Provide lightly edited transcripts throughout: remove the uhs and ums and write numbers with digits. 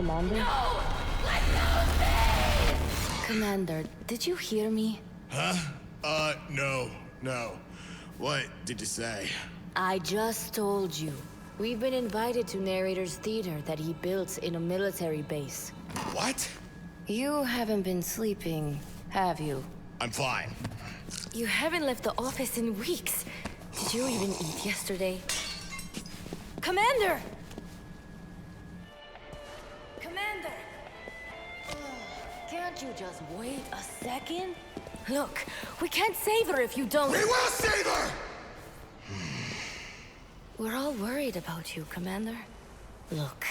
Commander? No! Let go of me! Commander, did you hear me? Huh? No. What did you say? I just told you. We've been invited to Narrator's theater that he built in a military base. What? You haven't been sleeping, have you? I'm fine. You haven't left the office in weeks. Did you even eat yesterday? Commander! Commander! Can't you just wait a second? Look, we can't save her if you don't— We will save her! We're all worried about you, Commander. Look,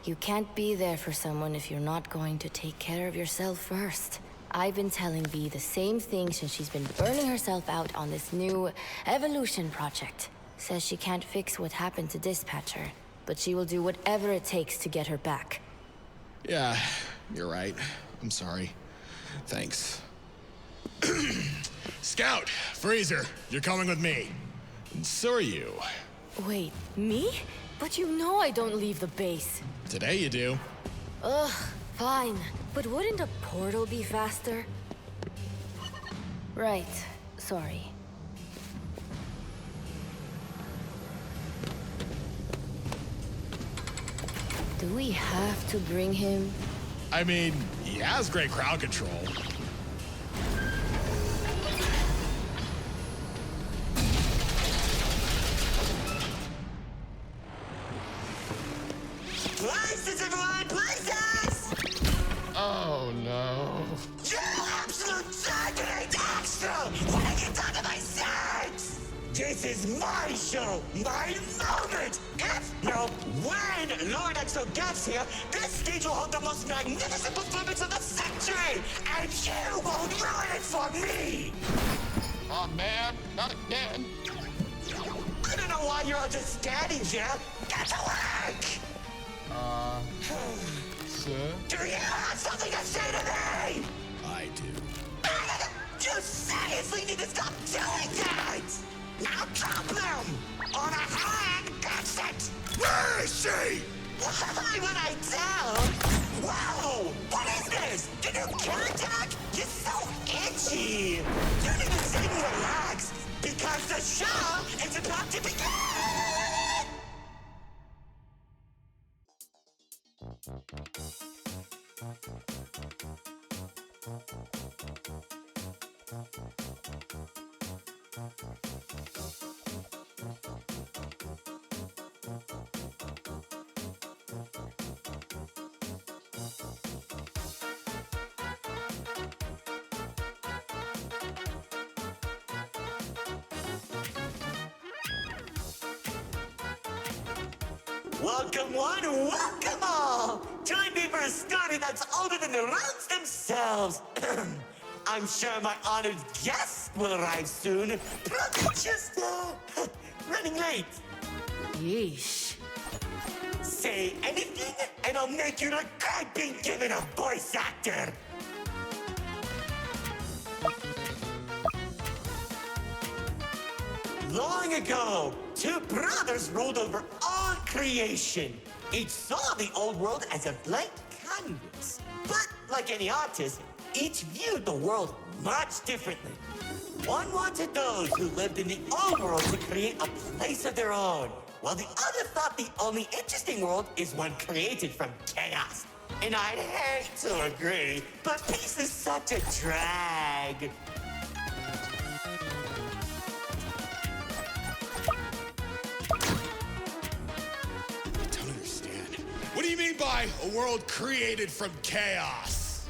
you can't be there for someone if you're not going to take care of yourself first. I've been telling Bee the same thing since she's been burning herself out on this new evolution project. Says she can't fix what happened to Dispatcher, but she will do whatever it takes to get her back. Yeah, you're right. I'm sorry. Thanks. Scout, Freezer, you're coming with me. And so are you. Wait, me? But you know I don't leave the base. Today you do. Ugh, fine. But wouldn't a portal be faster? Right. Sorry. Do we have to bring him? I mean, he has great crowd control. Places, everyone! Places! Oh, no. You absolute targeting extra! When I get done to my sex! This is my show! My moment! If, no, when Lord Exo gets here, this stage will hold the most magnificent performance of the century! And you won't ruin it for me! Oh, man, not again. I don't know why you're all just standing here! Get to work! Sir? Do you have something to say to me? I do. You seriously need to stop doing that! Now drop them! On a hand, that's it! Where is she? Why would I tell? Whoa! What is this? Did you cat attack? You're so itchy! You need to sit and relax, because the show is about to begin! Welcome one, welcome all! Join me for a story that's older than the roads themselves. I'm sure my honored guest will arrive soon. Probably just, running late. Yeesh. Say anything, and I'll make you regret being given a voice actor. Long ago, two brothers ruled over all creation. Each saw the old world as a blank canvas. But like any artist, each viewed the world much differently. One wanted those who lived in the old world to create a place of their own, while the other thought the only interesting world is one created from chaos. And I'd hate to agree, but peace is such a drag. What do you mean by a world created from chaos?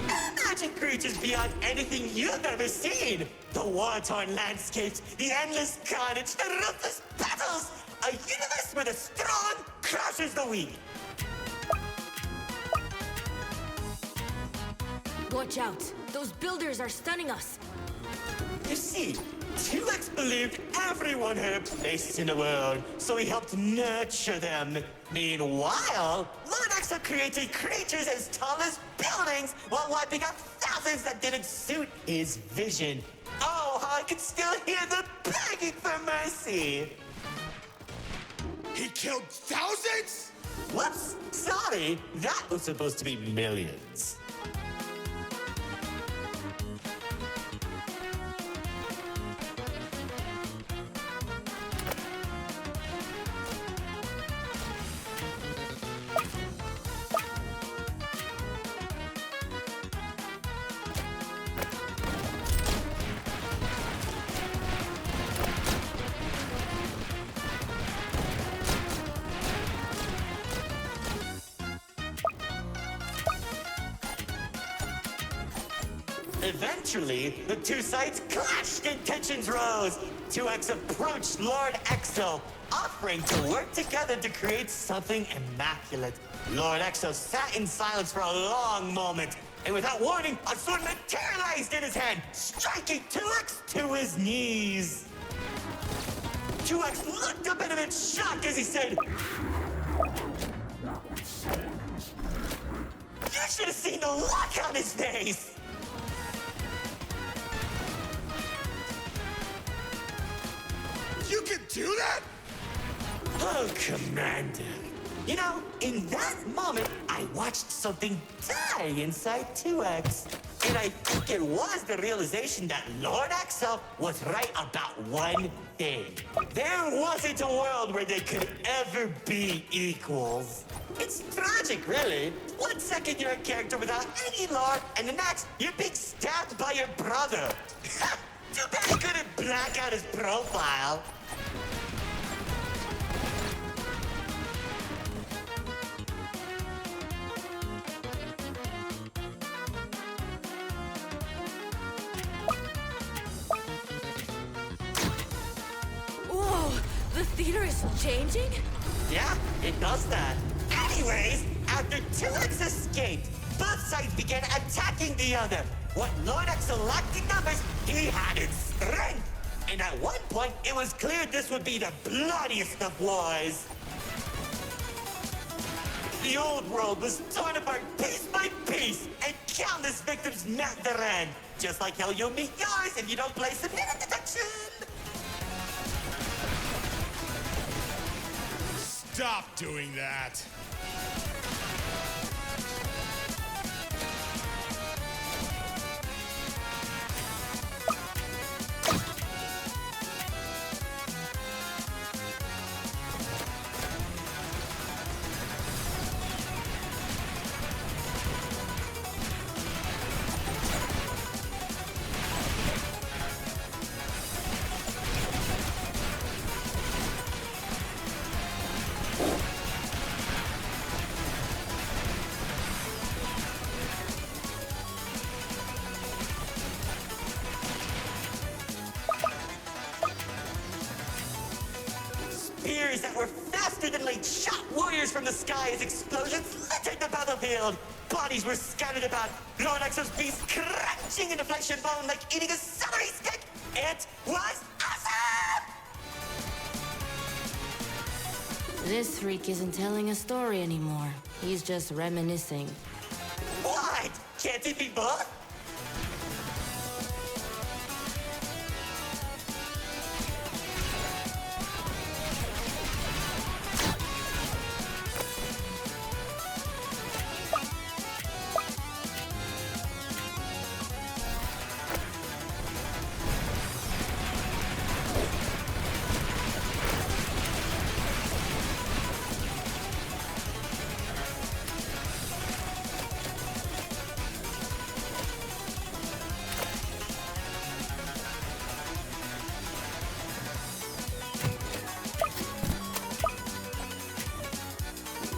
Imagine creatures beyond anything you've ever seen. The war-torn landscapes, the endless carnage, the ruthless battles. A universe where the strong crushes the weak. Watch out! Those builders are stunning us! You see, T-Rex believed everyone had a place in the world, so he helped nurture them. Meanwhile, Lord Exo created creatures as tall as buildings while wiping out thousands that didn't suit his vision. Oh, how I can still hear them begging for mercy. He killed thousands? Whoops! Sorry, that was supposed to be millions. Eventually, the two sides clashed and tensions rose. 2X approached Lord Exo, offering to work together to create something immaculate. Lord Exo sat in silence for a long moment, and without warning, a sword materialized in his hand, striking 2X to his knees. 2X looked up at him in shock as he said, "You should have seen the look on his face!" You can do that? Oh, Commander. You know, in that moment, I watched something die inside 2X. And I think it was the realization that Lord Exo was right about one thing. There wasn't a world where they could ever be equals. It's tragic, really. 1 second you're a character without any lore, and the next, you're being stabbed by your brother. Too bad he couldn't black out his profile. Whoa, the theater is changing? Yeah, it does that. Anyways, after 2X escaped, both sides began attacking the other. What Lord Exo lacked in numbers, he had in strength. And at one point, it was clear this would be the bloodiest of wars. The old world was torn apart piece by piece, and countless victims met their end. Just like how you'll meet yours if you don't play submitted detection. Stop doing that. Spears that were faster than light shot warriors from the sky as explosions littered the battlefield. Bodies were scattered about, Lord Exo's beast crunching into flesh and bone like eating a celery stick. It was awesome! This freak isn't telling a story anymore. He's just reminiscing. What? Can't it be both?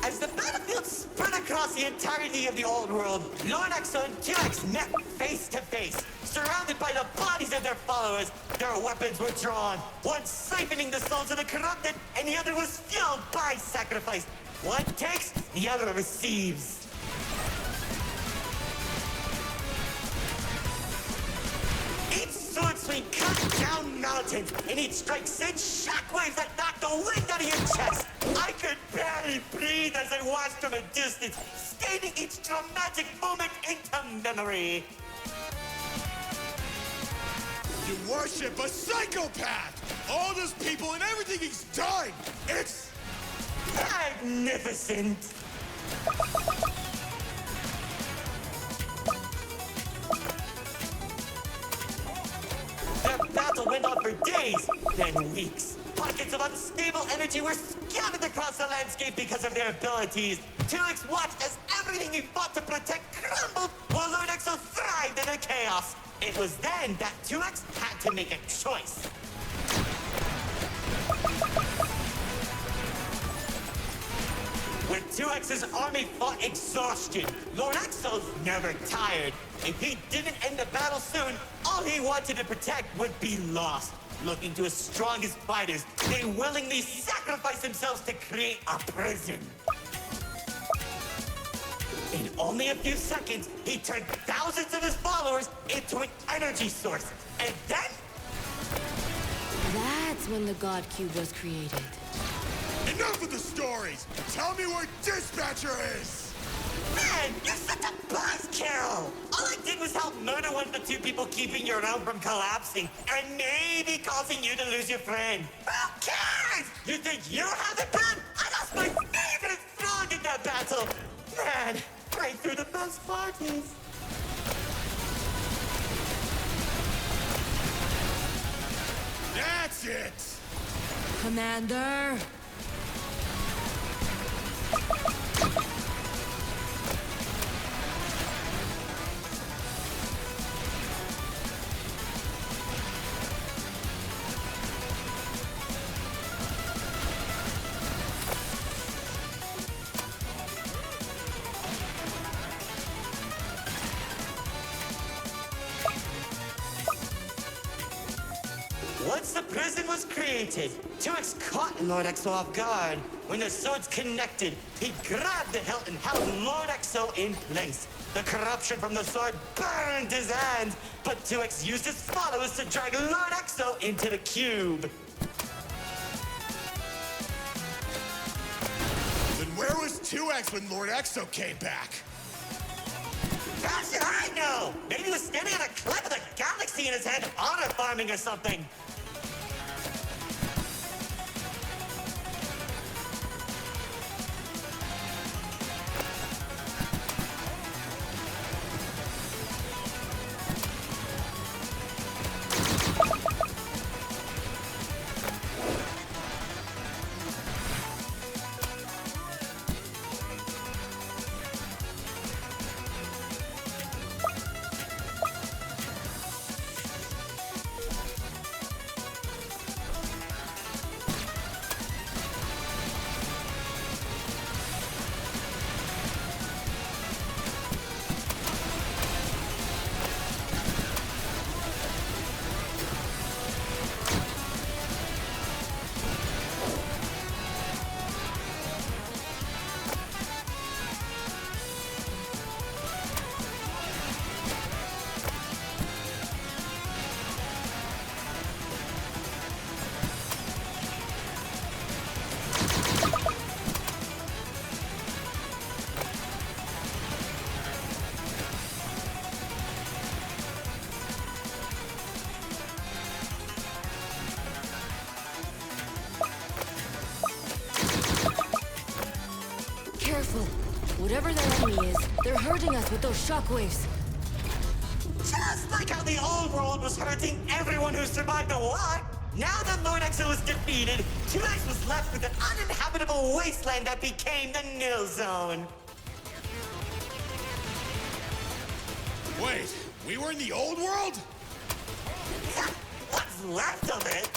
As the battlefield spread across the entirety of the old world, Lord Exo and 2X met face to face. Surrounded by the bodies of their followers, their weapons were drawn, one siphoning the souls of the corrupted, and the other was fueled by sacrifice. One takes, the other receives. Each sword swing cut down mountains, and each strike sent shockwaves that knocked the wind out of your chest. I could barely breathe as I watched from a distance, staining each dramatic moment into memory. You worship a psychopath! All those people and everything he's done! It's Magnificent! The battle went on for days, then weeks. Pockets of unstable energy were scattered across the landscape because of their abilities. 2X watched as everything he fought to protect crumbled, while Lord Exo thrived in the chaos. It was then that 2X had to make a choice. When 2X's army fought exhaustion, Lord Exo's never tired. If he didn't end the battle soon, all he wanted to protect would be lost. Looking to his strongest fighters, they willingly sacrificed themselves to create a prison. In only a few seconds, he turned thousands of his followers into an energy source. And then... That's when the God Cube was created. Enough of the stories! Tell me where Dispatcher is! Man, you're such a buzzkill! All I did was help murder one of the two people keeping your realm from collapsing, and maybe causing you to lose your friend. Who cares? You think you have it bad? I lost my favorite frog in that battle! Man, right through the best parties. That's it! Commander! Once the prison was created, 2X caught Lord Exo off guard. When the swords connected, he grabbed the hilt and held Lord Exo in place. The corruption from the sword burned his hands, but 2X used his followers to drag Lord Exo into the cube. Then where was 2X when Lord Exo came back? How should I know? Maybe he was standing on a cliff with a galaxy in his hand, honor farming or something. Careful. Whatever their enemy is, they're hurting us with those shockwaves. Just like how the old world was hurting everyone who survived the war. Now that Lord Exo was defeated, 2X was left with an uninhabitable wasteland that became the Nil Zone. Wait, we were in the old world? What's left of it?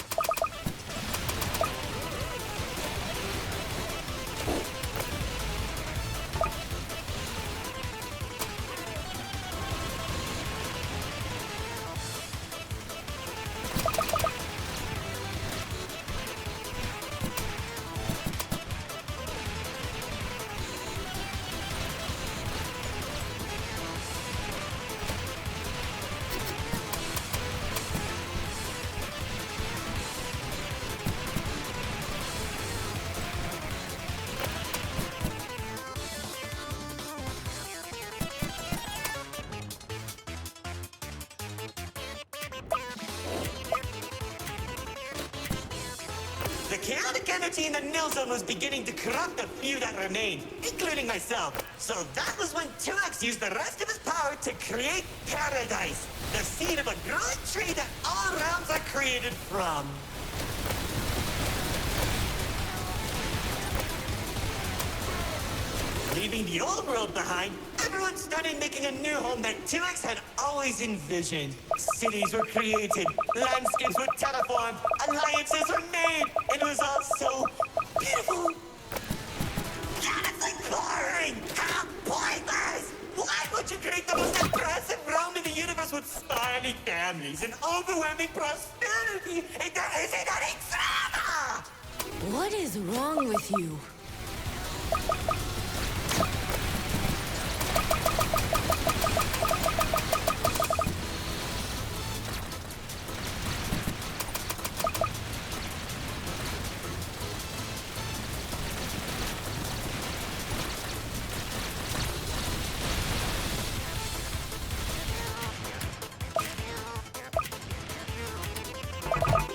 chaotic energy in the nil zone was beginning to corrupt the few that remained, including myself. So that was when 2X used the rest of his power to create Paradise, the seed of a growing tree that all realms are created from. Leaving the old world behind, everyone started making a new home that 2X had always envisioned. Cities were created, landscapes were terraformed, alliances were made. It was all so beautiful. Yet it's like boring! How pointless! Why would you create the most impressive realm in the universe with smiling families and overwhelming prosperity if there isn't any drama? What is wrong with you?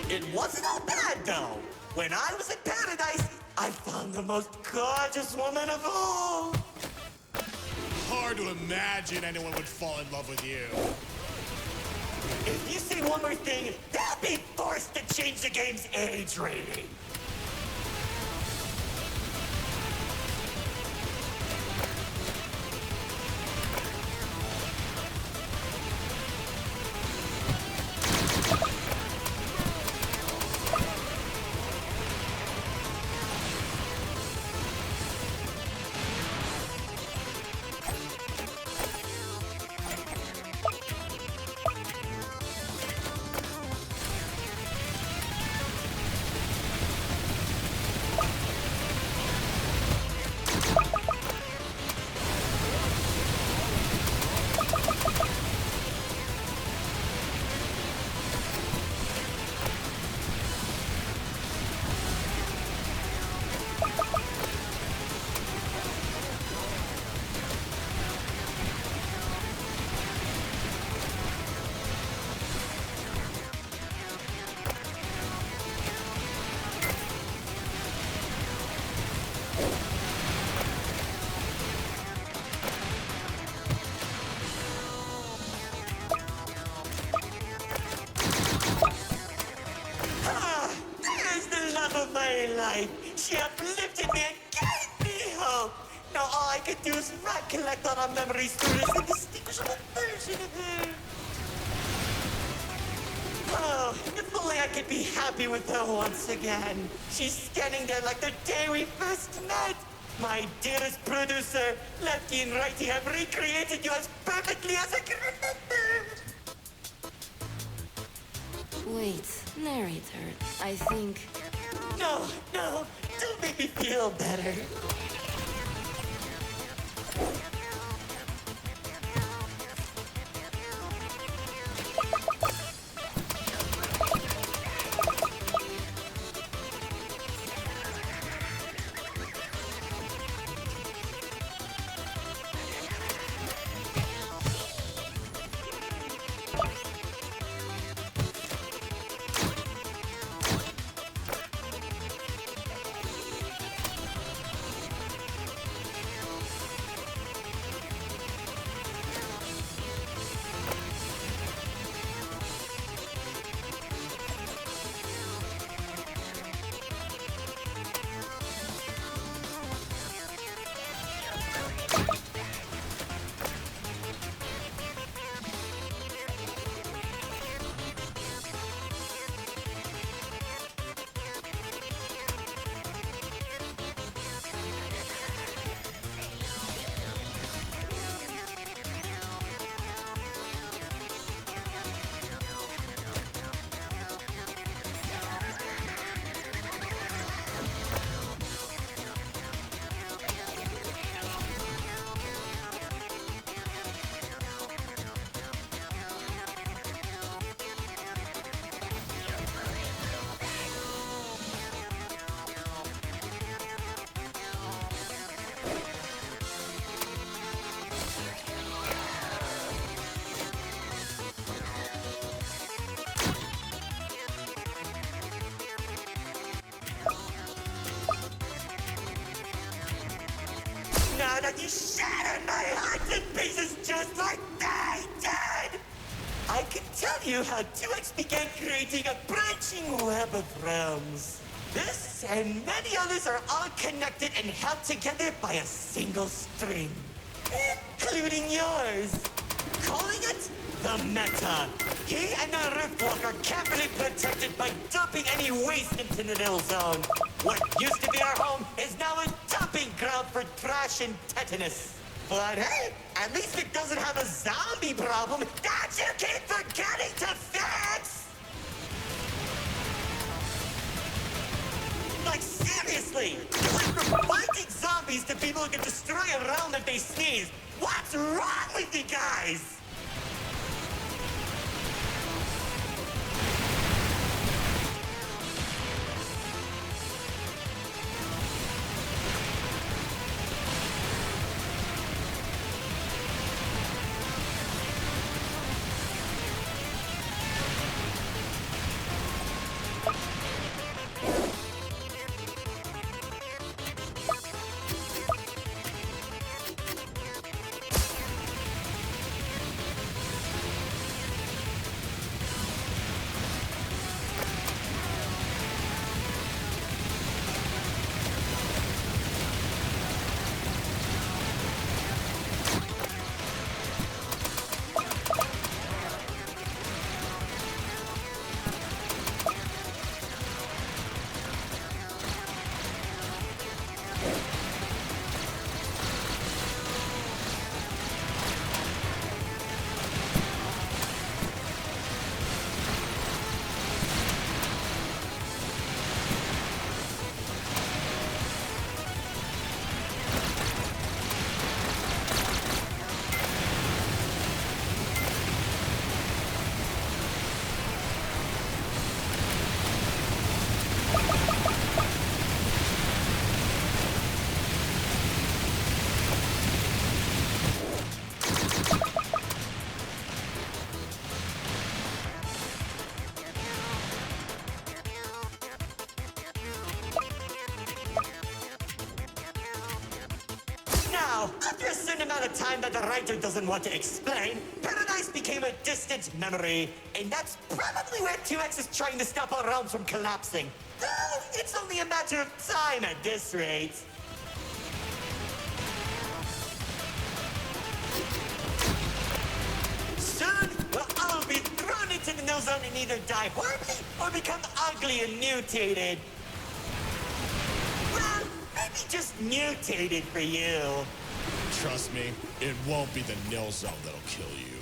It wasn't all bad, though. When I was in Paradise, I found the most gorgeous woman of all. Hard to imagine anyone would fall in love with you. If you say one more thing, they'll be forced to change the game's age rating. Life. She uplifted me and gave me hope. Now all I can do is recollect all our memories through this indistinguishable version of her. Oh, if only I could be happy with her once again. She's standing there like the day we first met. My dearest producer, Lefty and Righty have recreated you as perfectly as I can remember. Wait, narrator, I think... No, don't make me feel better. blood and you shattered my heart in pieces just like they did! I can tell you how 2X began creating a branching web of realms. This and many others are all connected and held together by a single string, including yours. Calling it the Meta. He and the Riftwalker can't be protected by dumping any waste into the Nil Zone. What used to be our home is now a dumping ground for trash and tetanus. But hey, at least it doesn't have a zombie problem that you keep forgetting to fix! Like seriously, you went from fighting zombies to people who can destroy a realm if they sneeze. What's wrong with you guys? After a certain amount of time that the writer doesn't want to explain, Paradise became a distant memory, and that's probably where 2X is trying to stop our realms from collapsing. Though, it's only a matter of time at this rate. Soon, we'll all be thrown into the Nil Zone and either die horribly or become ugly and mutated. Well, maybe just mutated for you. Trust me, it won't be the Nil Zone that'll kill you.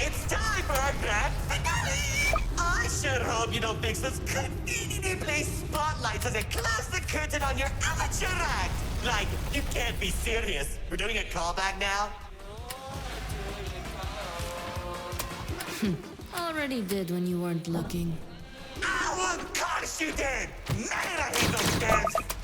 It's time for our grand finale! I sure hope you don't fix this conveniently placed spotlights as I close the curtain on your amateur act! Like, you can't be serious. We're doing a callback now? Already did when you weren't looking. Oh, of course you did! Man, I hate those games!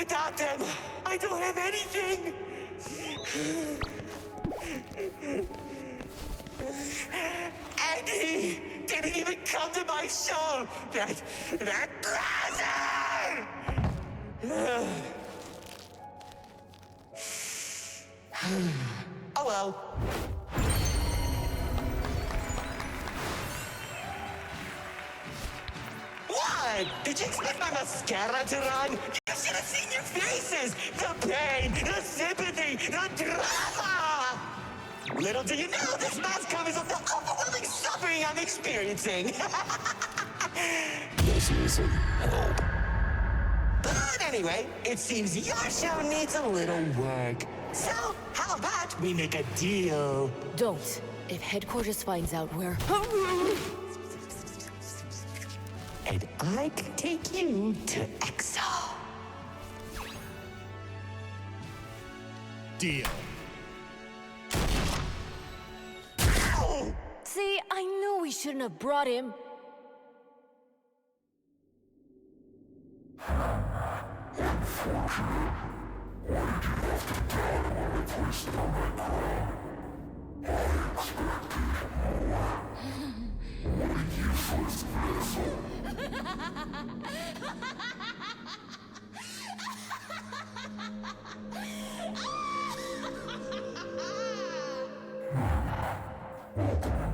Without them, I don't have anything. And he didn't even come to my show. That brother! Oh well. What? Did you expect my mascara to run? You should have seen your faces! The pain, the sympathy, the drama! Little do you know, this mask covers up the overwhelming suffering I'm experiencing. This isn't help. But anyway, it seems your show needs a little work. So, how about we make a deal? Don't. If headquarters finds out we're... And I can take you to exile. Deal. See, I knew we shouldn't have brought him. Welcome